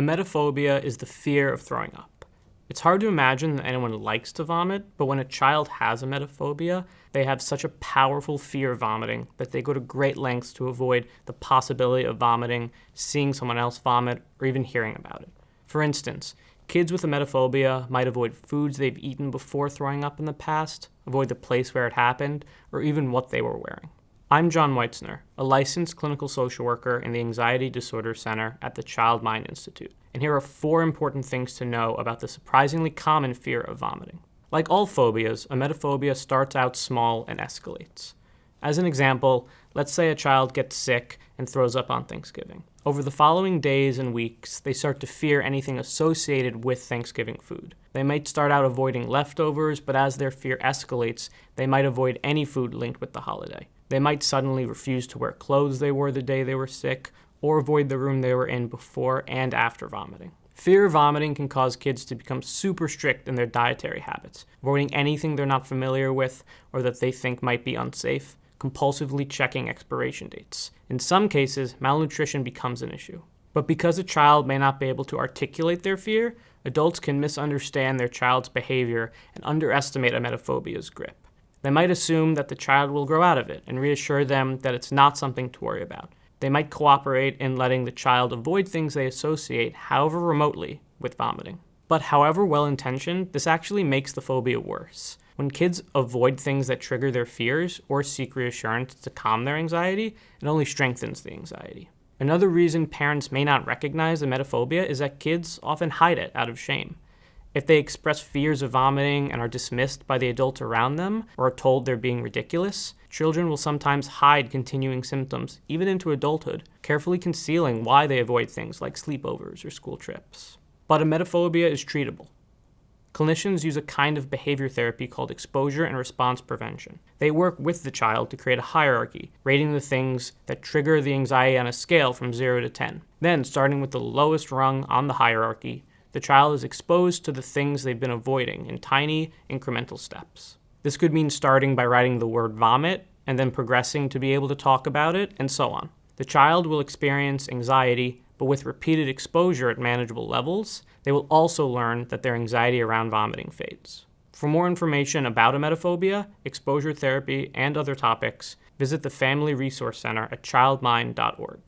Emetophobia is the fear of throwing up. It's hard to imagine that anyone likes to vomit, but when a child has emetophobia, they have such a powerful fear of vomiting that they go to great lengths to avoid the possibility of vomiting, seeing someone else vomit, or even hearing about it. For instance, kids with emetophobia might avoid foods they've eaten before throwing up in the past, avoid the place where it happened, or even what they were wearing. I'm John Wyetzner, a licensed clinical social worker in the Anxiety Disorder Center at the Child Mind Institute, and here are 4 important things to know about the surprisingly common fear of vomiting. Like all phobias, emetophobia starts out small and escalates. As an example, let's say a child gets sick and throws up on Thanksgiving. Over the following days and weeks, they start to fear anything associated with Thanksgiving food. They might start out avoiding leftovers, but as their fear escalates, they might avoid any food linked with the holiday. They might suddenly refuse to wear clothes they wore the day they were sick, or avoid the room they were in before and after vomiting. Fear of vomiting can cause kids to become super strict in their dietary habits, avoiding anything they're not familiar with or that they think might be unsafe, compulsively checking expiration dates. In some cases, malnutrition becomes an issue. But because a child may not be able to articulate their fear, adults can misunderstand their child's behavior and underestimate emetophobia's grip. They might assume that the child will grow out of it and reassure them that it's not something to worry about. They might cooperate in letting the child avoid things they associate, however remotely, with vomiting. But however well-intentioned, this actually makes the phobia worse. When kids avoid things that trigger their fears or seek reassurance to calm their anxiety, it only strengthens the anxiety. Another reason parents may not recognize emetophobia is that kids often hide it out of shame. If they express fears of vomiting and are dismissed by the adults around them, or are told they're being ridiculous, children will sometimes hide continuing symptoms, even into adulthood, carefully concealing why they avoid things like sleepovers or school trips. But emetophobia is treatable. Clinicians use a kind of behavior therapy called exposure and response prevention. They work with the child to create a hierarchy, rating the things that trigger the anxiety on a scale from 0 to 10. Then, starting with the lowest rung on the hierarchy, the child is exposed to the things they've been avoiding in tiny, incremental steps. This could mean starting by writing the word vomit, and then progressing to be able to talk about it, and so on. The child will experience anxiety, but with repeated exposure at manageable levels, they will also learn that their anxiety around vomiting fades. For more information about emetophobia, exposure therapy, and other topics, visit the Family Resource Center at childmind.org.